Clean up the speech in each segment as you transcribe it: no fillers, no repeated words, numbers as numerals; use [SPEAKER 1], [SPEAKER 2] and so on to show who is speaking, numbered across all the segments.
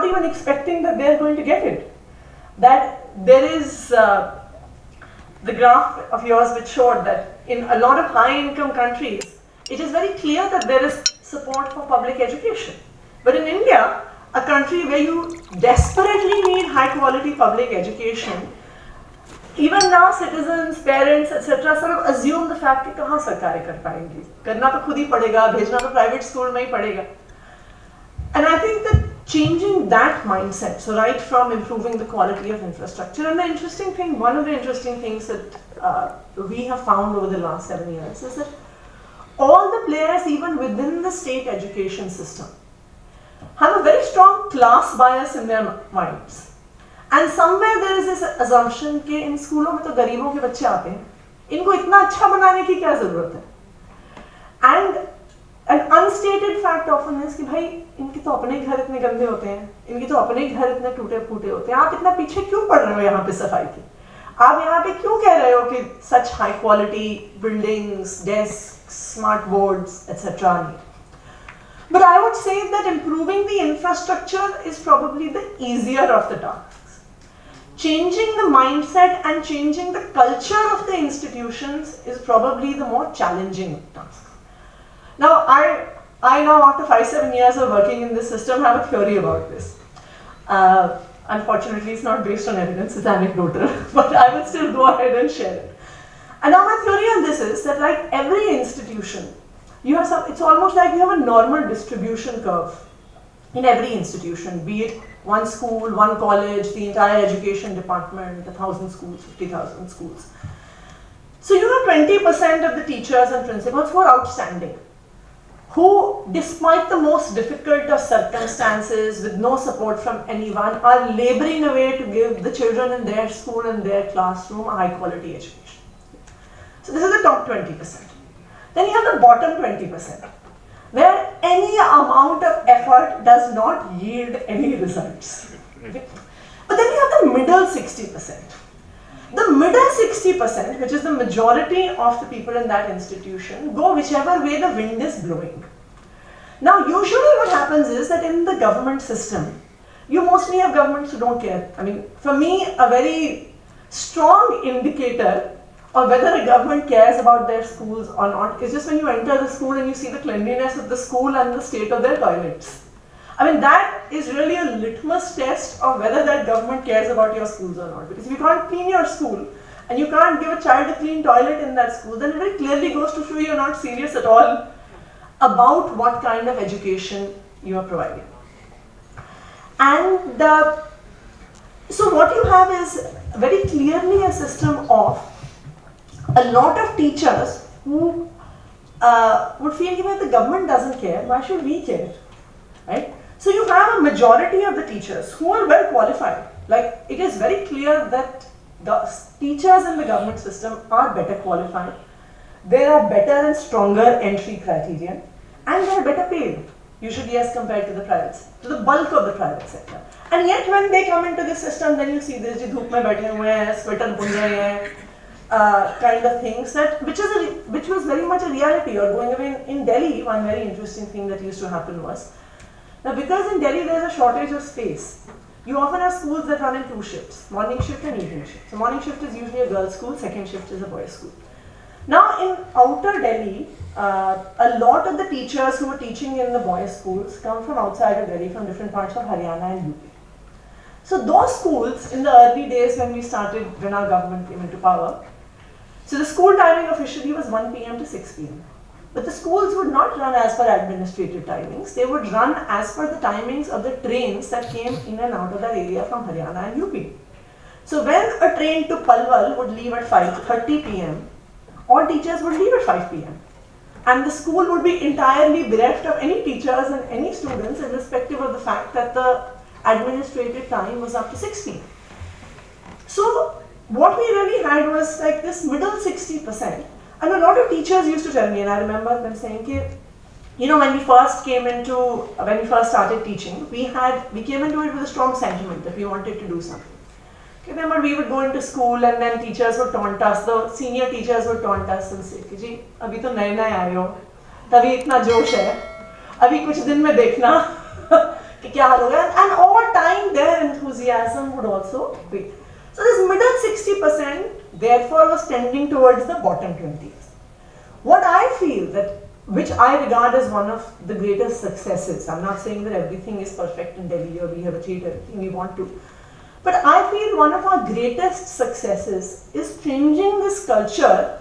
[SPEAKER 1] even expecting that they're going to get it. That there is the graph of yours which showed that in a lot of high-income countries, it is very clear that there is support for public education. But in India, a country where you desperately need high-quality public education, even now citizens, parents, etc. sort of assume the fact कि कहाँ सरकारें कर पाएंगी, करना तो खुद ही पड़ेगा, भेजना तो private school में ही पड़ेगा. And I think that changing that mindset, so right from improving the quality of infrastructure, and the interesting thing, one of the interesting things that we have found over the last 7 years is that all the players, even within the state education system, have a very strong class bias in their minds. And somewhere there is this assumption कि इन स्कूलों में तो गरीबों के बच्चे आते हैं, इनको इतना अच्छा बनाने की क्या जरूरत है? And an unstated fact often is कि भाई इनके तो अपने घर इतने गंदे होते हैं, इनके तो अपने घर इतने टूटे फूटे होते हैं, आप इतना पीछे क्यों पड़ रहे हो यहाँ पे सफाई की? आप यहाँ पे क्यों कह रहे हो कि such high quality buildings, desks, smart boards, etc. need? But I would say that improving the infrastructure is probably the easier of the tasks. Changing the mindset and changing the culture of the institutions is probably the more challenging task. Now, I now after 5-7 years of working in this system have a theory about this. Unfortunately, it's not based on evidence, it's anecdotal, but I will still go ahead and share it. And now my theory on this is that like every institution, it's almost like you have a normal distribution curve in every institution, be it one school, one college, the entire education department, 1,000 schools, 50,000 schools. So you have 20% of the teachers and principals who are outstanding, who despite the most difficult of circumstances, with no support from anyone, are laboring away to give the children in their school and their classroom a high quality education. So this is the top 20%. Then you have the bottom 20%, where any amount of effort does not yield any results. Okay? But then you have the middle 60%. The middle 60%, which is the majority of the people in that institution, go whichever way the wind is blowing. Now, usually what happens is that in the government system, you mostly have governments who don't care. I mean, for me, a very strong indicator of whether a government cares about their schools or not is just when you enter the school and you see the cleanliness of the school and the state of their toilets. I mean, that is really a litmus test of whether that government cares about your schools or not. Because if you can't clean your school and you can't give a child a clean toilet in that school, then it very clearly goes to show you're not serious at all about what kind of education you are providing. And so what you have is very clearly a system of a lot of teachers who would feel that the government doesn't care, why should we care, right? So you have a majority of the teachers who are well qualified. Like, it is very clear that the teachers in the government system are better qualified. There are better and stronger entry criteria, and they are better paid, usually as compared to the private, to the bulk of the private sector. And yet when they come into the system, then you see this धूप में बैठे हुए हैं, sweater बुन रहे हैं, kind of things which was very much a reality. Or going away in Delhi, one very interesting thing that used to happen was, now because in Delhi there is a shortage of space, you often have schools that run in 2 shifts, morning shift and evening shift. So morning shift is usually a girls' school, second shift is a boys' school. Now in outer Delhi, a lot of the teachers who are teaching in the boys' schools come from outside of Delhi, from different parts of Haryana and UP. So those schools, in the early days when our government came into power, so the school timing officially was 1 p.m. to 6 p.m. But the schools would not run as per administrative timings, they would run as per the timings of the trains that came in and out of that area from Haryana and UP. So when a train to Palwal would leave at 5:30 p.m, all teachers would leave at 5 p.m. And the school would be entirely bereft of any teachers and any students, irrespective of the fact that the administrative time was up to 6 p.m. So what we really had was like this middle 60%. And a lot of teachers used to tell me, and I remember them saying, when we first started teaching, we came into it with a strong sentiment that we wanted to do something. But we would go into school and then teachers would taunt us, the senior teachers would taunt us and say, जी अभी तो नए नए आए हो, तभी इतना जोश है, अभी कुछ दिन में देखना कि क्या हाल होगा. And all go big. So this middle 60% therefore was tending towards the bottom 20%. What I feel that, which I regard as one of the greatest successes, I'm not saying that everything is perfect in Delhi or we have achieved everything we want to, but I feel one of our greatest successes is changing this culture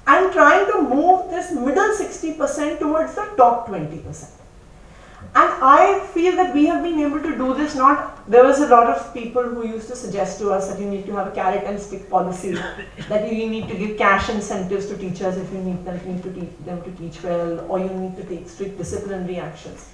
[SPEAKER 1] and trying to move this middle 60% towards the top 20%. And I feel that we have been able to do this. There was a lot of people who used to suggest to us that you need to have a carrot and stick policy, that you need to give cash incentives to teachers if you need them to teach well, or you need to take strict disciplinary actions.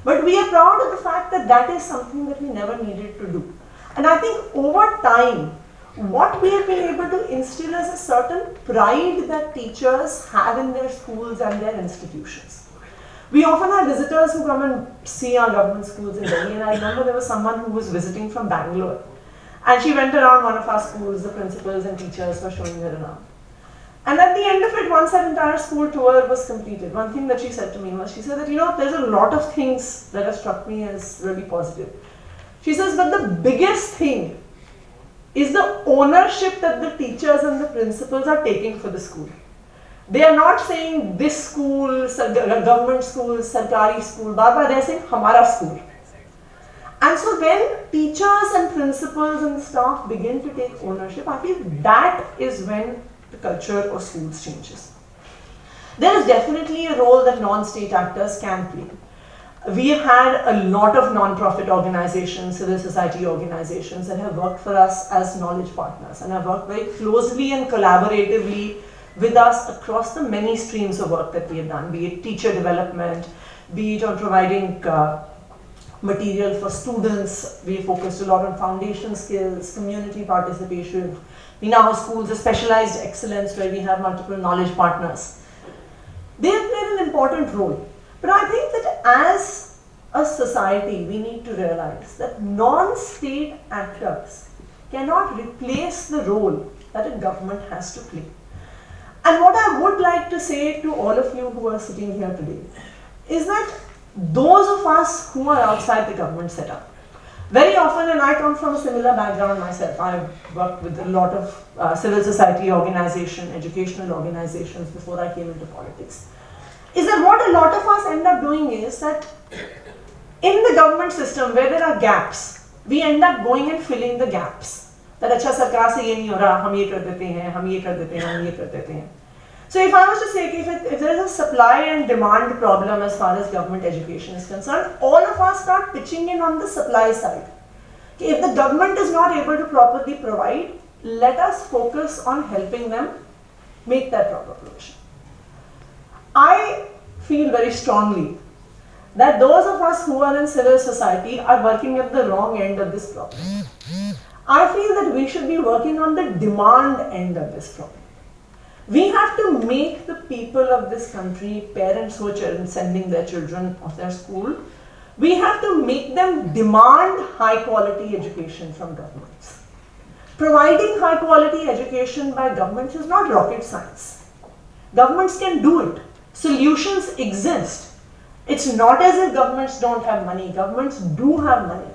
[SPEAKER 1] But we are proud of the fact that that is something that we never needed to do. And I think over time, what we have been able to instill is a certain pride that teachers have in their schools and their institutions. We often have visitors who come and see our government schools in Delhi, and I remember there was someone who was visiting from Bangalore, and she went around one of our schools, the principals and teachers were showing her around. And at the end of it, once her entire school tour was completed, one thing that she said to me was, she said that, there's a lot of things that have struck me as really positive. She says, but the biggest thing is the ownership that the teachers and the principals are taking for the school. They are not saying this school, government school, sarkari school, they are saying hamara school. And so when teachers and principals and staff begin to take ownership, I feel that is when the culture of schools changes. There is definitely a role that non-state actors can play. We have had a lot of non-profit organizations, civil society organizations that have worked for us as knowledge partners and have worked very closely and collaboratively with us across the many streams of work that we have done, be it teacher development, be it on providing material for students. We focused a lot on foundation skills, community participation. We now have schools of specialized excellence where we have multiple knowledge partners. They have played an important role. But I think that as a society, we need to realize that non-state actors cannot replace the role that a government has to play. And what I would like to say to all of you who are sitting here today is that those of us who are outside the government setup, very often, and I come from a similar background myself, I've worked with a lot of civil society organizations, educational organizations before I came into politics, is that what a lot of us end up doing is that in the government system where there are gaps, we end up going and filling the gaps. That अच्छा सरकार से ये नहीं हो रहा, हम ये कर देते हैं, हम ये कर देते हैं, हम ये कर देते हैं. So if I was to say if there is a supply and demand problem as far as government education is concerned, all of us start pitching in on the supply side. If the government is not able to properly provide, let us focus on helping them make that proper provision. I feel very strongly that those of us who are in civil society are working at the wrong end of this problem. I feel that we should be working on the demand end of this problem. We have to make the people of this country, parents who are sending their children off their school, we have to make them demand high quality education from governments. Providing high quality education by governments is not rocket science. Governments can do it. Solutions exist. It's not as if governments don't have money. Governments do have money.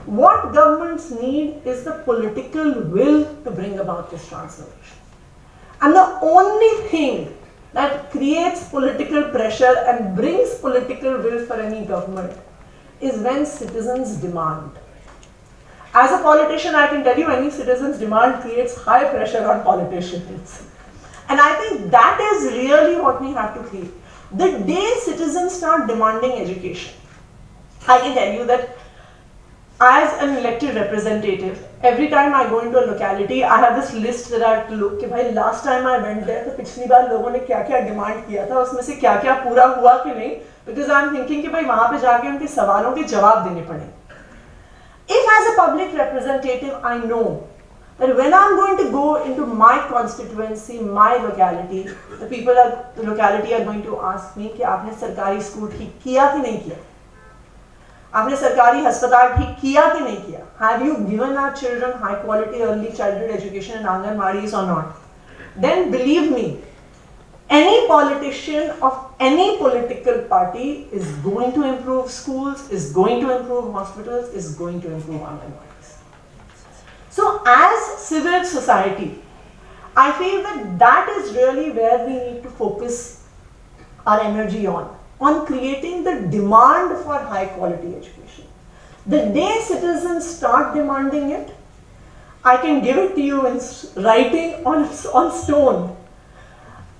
[SPEAKER 1] What governments need is the political will to bring about this transformation. And the only thing that creates political pressure and brings political will for any government is when citizens demand. As a politician, I can tell you any citizen's demand creates high pressure on politicians. And I think that is really what we have to create. The day citizens start demanding education, I can tell you that as an elected representative, every time I go into a locality, I have this list that I have to look कि भाई last time I went there, तो पिछली बार लोगों ने क्या-क्या demand किया था, उसमें से क्या-क्या पूरा हुआ कि नहीं, because I am thinking कि भाई वहाँ पे जाके उनके सवालों के जवाब देने पड़े. If as a public representative I know that when I am going to go into my constituency, my locality, the people of the locality are going to ask me कि आपने सरकारी स्कूल ठीक किया कि नहीं किया? आपने सरकारी अस्पताल ठीक किया कि नहीं किया? Have you given our children high quality early childhood education in Anganwadis or not? Then believe me, any politician of any political party is going to improve schools, is going to improve hospitals, is going to improve Anganwadis. as civil society, I feel that that is really where we need to focus our energy on creating the demand for high quality education. The day citizens start demanding it, I can give it to you in writing on stone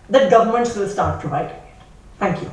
[SPEAKER 1] that governments will start providing it. Thank you.